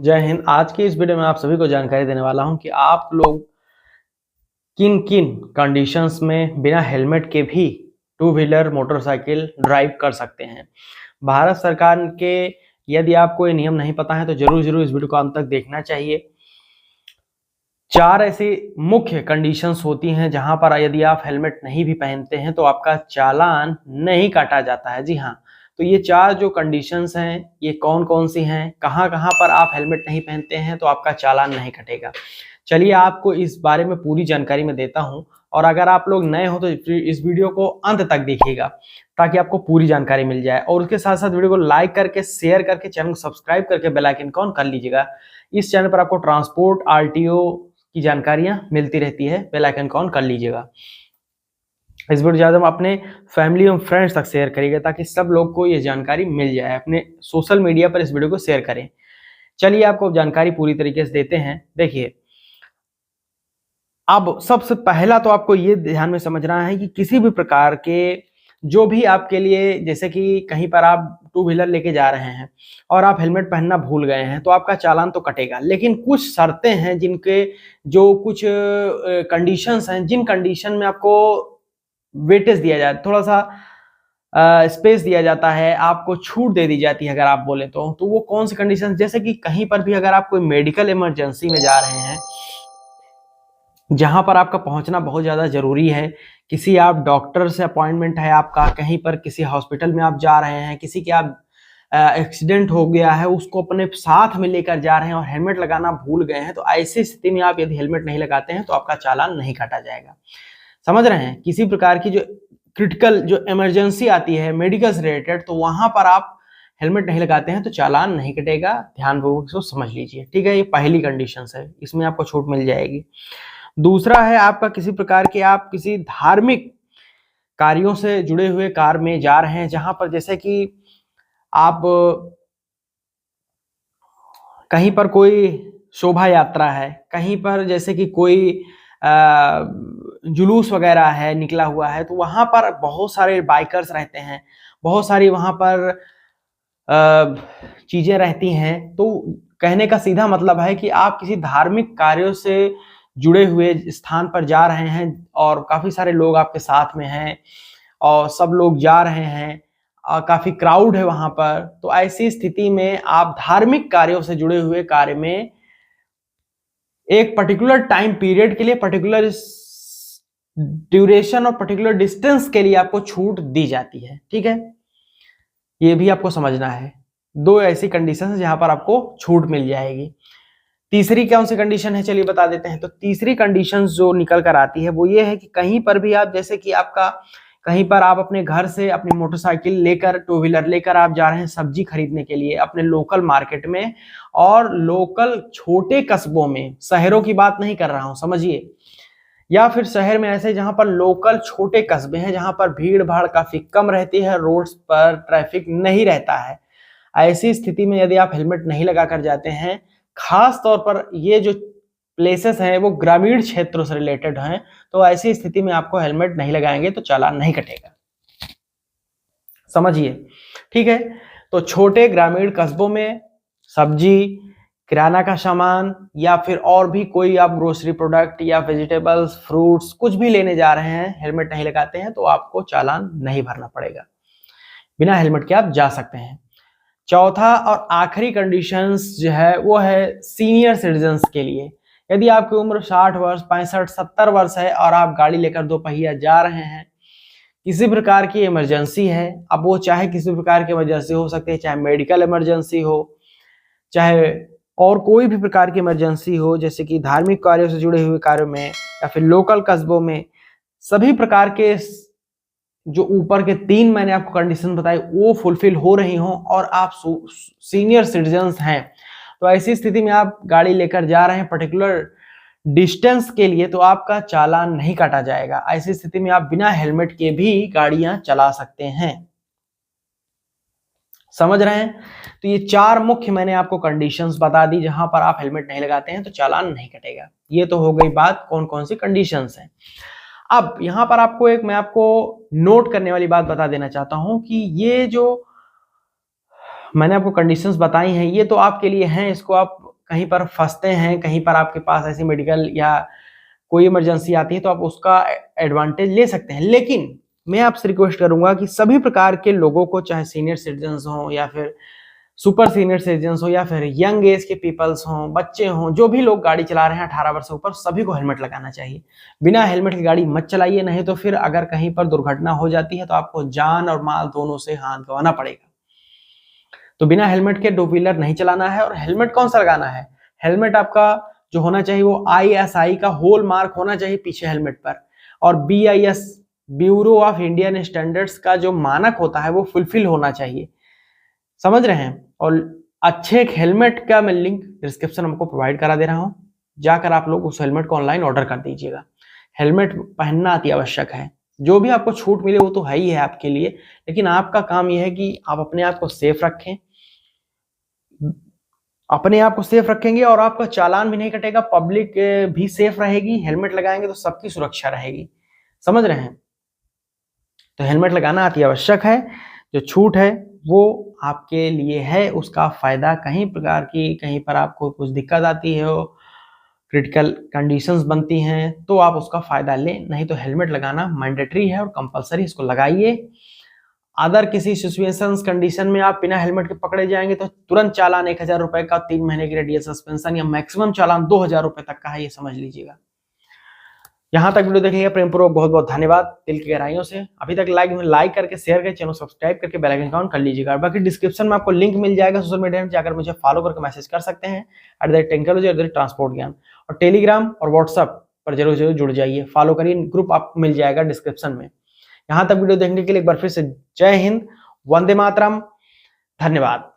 जय हिंद। आज की इस वीडियो में आप सभी को जानकारी देने वाला हूं कि आप लोग किन किन कंडीशंस में बिना हेलमेट के भी टू व्हीलर मोटरसाइकिल ड्राइव कर सकते हैं। भारत सरकार के यदि आपको ये नियम नहीं पता है तो जरूर जरूर इस वीडियो को अंत तक देखना चाहिए। 4 ऐसी मुख्य कंडीशंस होती हैं जहां पर यदि आप हेलमेट नहीं भी पहनते हैं तो आपका चालान नहीं काटा जाता है। जी हाँ, तो ये 4 जो कंडीशंस हैं ये कौन कौन सी हैं, कहां कहां पर आप हेलमेट नहीं पहनते हैं तो आपका चालान नहीं कटेगा। चलिए आपको इस बारे में पूरी जानकारी मैं देता हूं, और अगर आप लोग नए हो तो इस वीडियो को अंत तक देखिएगा ताकि आपको पूरी जानकारी मिल जाए, और उसके साथ साथ वीडियो को लाइक करके शेयर करके चैनल को सब्सक्राइब करके बेल आइकन ऑन कर लीजिएगा। इस चैनल पर आपको ट्रांसपोर्ट आरटीओ की जानकारियां मिलती रहती है, बेल आइकन ऑन कर लीजिएगा। इस वीडियो ज़्यादा अपने फैमिली और फ्रेंड्स तक शेयर करिएगा ताकि सब लोग को ये जानकारी मिल जाए। अपने सोशल मीडिया पर इस वीडियो को शेयर करें। चलिए आपको जानकारी पूरी तरीके से देते हैं। देखिए, अब सबसे पहला तो आपको ये ध्यान में समझना है कि किसी भी प्रकार के जो भी आपके लिए, जैसे कि कहीं पर आप टू व्हीलर लेके जा रहे हैं और आप हेलमेट पहनना भूल गए हैं तो आपका चालान तो कटेगा, लेकिन कुछ शर्तें हैं जिनके जो कुछ कंडीशंस हैं जिन कंडीशन में आपको वेटेज दिया जाता है, थोड़ा सा स्पेस दिया जाता है, आपको छूट दे दी जाती है अगर आप बोले तो वो कौन सी कंडीशन, जैसे कि कहीं पर भी अगर आप कोई मेडिकल इमरजेंसी में जा रहे हैं जहां पर आपका पहुंचना बहुत ज़्यादा ज़रूरी है, किसी आप डॉक्टर से अपॉइंटमेंट है आपका, कहीं पर किसी हॉस्पिटल में आप जा रहे हैं, किसी के आप एक्सीडेंट हो गया है उसको अपने साथ में लेकर जा रहे हैं और हेलमेट लगाना भूल गए हैं, तो ऐसी स्थिति में आप यदि हेलमेट नहीं लगाते हैं तो आपका चालान नहीं काटा जाएगा। समझ रहे हैं? किसी प्रकार की जो क्रिटिकल जो इमरजेंसी आती है मेडिकल से रिलेटेड, तो वहां पर आप हेलमेट नहीं लगाते हैं तो चालान नहीं कटेगा। ध्यानपूर्वक इसको समझ लीजिए, ठीक है। ये पहली कंडीशन है, इसमें आपको छूट मिल जाएगी। दूसरा है आपका किसी प्रकार के आप किसी धार्मिक कार्यों से जुड़े हुए कार में जा रहे हैं जहां पर जैसे कि आप कहीं पर कोई शोभा यात्रा है, कहीं पर जैसे कि कोई जुलूस वगैरह है निकला हुआ है, तो वहां पर बहुत सारे बाइकर्स रहते हैं, बहुत सारी वहां पर चीजें रहती हैं। तो कहने का सीधा मतलब है कि आप किसी धार्मिक कार्यों से जुड़े हुए स्थान पर जा रहे हैं और काफी सारे लोग आपके साथ में हैं और सब लोग जा रहे हैं और काफी क्राउड है वहां पर, तो ऐसी स्थिति में आप धार्मिक कार्यों से जुड़े हुए कार्य में एक पर्टिकुलर टाइम पीरियड के लिए, पर्टिकुलर ड्यूरेशन और पर्टिकुलर डिस्टेंस के लिए आपको छूट दी जाती है, ठीक है। ये भी आपको समझना है। 2 ऐसी कंडीशन है जहां पर आपको छूट मिल जाएगी। तीसरी कौन सी कंडीशन है, चलिए बता देते हैं। तो तीसरी कंडीशन जो निकल कर आती है वो ये है कि कहीं पर भी आप, जैसे कि आपका कहीं पर आप अपने घर से अपनी मोटरसाइकिल लेकर, टू व्हीलर लेकर आप जा रहे हैं सब्जी खरीदने के लिए अपने लोकल मार्केट में, और लोकल छोटे कस्बों में, शहरों की बात नहीं कर रहा हूं समझिए, या फिर शहर में ऐसे जहां पर लोकल छोटे कस्बे हैं जहां पर भीड़ भाड़ काफी कम रहती है, रोड्स पर ट्रैफिक नहीं रहता है, ऐसी स्थिति में यदि आप हेलमेट नहीं लगा कर जाते हैं, खास तौर पर ये जो प्लेसेस हैं वो ग्रामीण क्षेत्रों से रिलेटेड हैं, तो ऐसी स्थिति में आपको हेलमेट नहीं लगाएंगे तो चालान नहीं कटेगा, समझिए, ठीक है। तो छोटे ग्रामीण कस्बों में सब्जी, किराना का सामान या फिर और भी कोई आप ग्रोसरी प्रोडक्ट या वेजिटेबल्स, फ्रूट्स कुछ भी लेने जा रहे हैं, हेलमेट नहीं लगाते हैं तो आपको चालान नहीं भरना पड़ेगा, बिना हेलमेट के आप जा सकते हैं। चौथा और आखिरी कंडीशंस जो है वो है सीनियर सिटीजन्स के लिए। यदि आपकी उम्र 60 वर्ष, 65, 70 वर्ष है और आप गाड़ी लेकर 2 पहिया जा रहे हैं, किसी प्रकार की इमरजेंसी है, अब वो चाहे किसी प्रकार की इमरजेंसी हो सकती है, चाहे मेडिकल इमरजेंसी हो, चाहे और कोई भी प्रकार की इमरजेंसी हो, जैसे कि धार्मिक कार्यों से जुड़े हुए कार्यों में या फिर लोकल कस्बों में, सभी प्रकार के जो ऊपर के 3 मैंने आपको कंडीशन बताई वो फुलफिल हो रही हो और आप सीनियर सिटीजन्स हैं, तो ऐसी स्थिति में आप गाड़ी लेकर जा रहे हैं पर्टिकुलर डिस्टेंस के लिए, तो आपका चालान नहीं काटा जाएगा। ऐसी स्थिति में आप बिना हेलमेट के भी गाड़ियां चला सकते हैं, समझ रहे हैं। तो ये 4 मुख्य मैंने आपको कंडीशंस बता दी जहां पर आप हेलमेट नहीं लगाते हैं तो चालान नहीं कटेगा। ये तो हो गई बात कौन कौन सी कंडीशंस हैं। अब यहां पर आपको मैं आपको नोट करने वाली बात बता देना चाहता हूं कि ये जो मैंने आपको कंडीशंस बताई हैं ये तो आपके लिए हैं, इसको आप कहीं पर फंसते हैं, कहीं पर आपके पास ऐसी मेडिकल या कोई इमरजेंसी आती है तो आप उसका एडवांटेज ले सकते हैं। लेकिन मैं आपसे रिक्वेस्ट करूंगा कि सभी प्रकार के लोगों को, चाहे सीनियर सिटीजन्स हों या फिर सुपर सीनियर सिटीजन्स हो या फिर यंग एज के पीपल्स हों, बच्चे हों, जो भी लोग गाड़ी चला रहे हैं 18 वर्ष से ऊपर, सभी को हेलमेट लगाना चाहिए। बिना हेलमेट की गाड़ी मत चलाइए, नहीं तो फिर अगर कहीं पर दुर्घटना हो जाती है तो आपको जान और माल दोनों से हाथ गंवाना पड़ेगा। तो बिना हेलमेट के टू व्हीलर नहीं चलाना है। और हेलमेट कौन सा लगाना है? हेलमेट आपका जो होना चाहिए वो ISI का होल मार्क होना चाहिए पीछे हेलमेट पर, और BIS bureau of Indian standards का जो मानक होता है वो फुलफिल होना चाहिए। समझ रहे हैं? और अच्छे एक हेलमेट का मैं लिंक डिस्क्रिप्शन हमको प्रोवाइड करा दे रहा हूं, जाकर आप लोग उस हेलमेट को ऑनलाइन ऑर्डर कर दीजिएगा। हेलमेट पहनना अति आवश्यक है। जो भी आपको छूट मिले वो तो है ही है आपके लिए, लेकिन आपका काम यह है कि आप अपने आप को सेफ रखें। अपने आप को सेफ रखेंगे और आपका चालान भी नहीं कटेगा, पब्लिक भी सेफ रहेगी। हेलमेट लगाएंगे तो सबकी सुरक्षा रहेगी। समझ रहे हैं? तो हेलमेट लगाना अति आवश्यक है। जो छूट है वो आपके लिए है, उसका फायदा कहीं प्रकार की, कहीं पर आपको कुछ दिक्कत आती है, क्रिटिकल कंडीशंस बनती हैं तो आप उसका फायदा लें, नहीं तो हेलमेट लगाना मैंडेटरी है और कंपलसरी, इसको लगाइए। अदर किसी सिचुएशंस कंडीशन में आप बिना हेलमेट के पकड़े जाएंगे तो तुरंत चालान 1000 रुपए का, 3 महीने की रेडियल सस्पेंशन, या मैक्सिमम चालान 2000 रुपए तक का है, ये समझ लीजिएगा। यहाँ तक वीडियो देखिए, प्रेम पूर्वक बहुत बहुत धन्यवाद दिल की गहराइयों से। अभी तक लाइक करके, शेयर करके, चैनल सब्सक्राइब करके बेल आइकन ऑन कर लीजिएगा। बाकी डिस्क्रिप्शन में आपको लिंक मिल जाएगा सोशल मीडिया में, जाकर मुझे फॉलो करके मैसेज कर सकते हैं @टेक्नोलॉजी ट्रांसपोर्ट ज्ञान। और टेलीग्राम और व्हाट्सअप पर जरूर जरूर जुड़ जाइए, फॉलो करिए, ग्रुप आपको मिल जाएगा डिस्क्रिप्शन में। यहाँ तक वीडियो देखने के लिए एक बार फिर से जय हिंद, वंदे मातरम, धन्यवाद।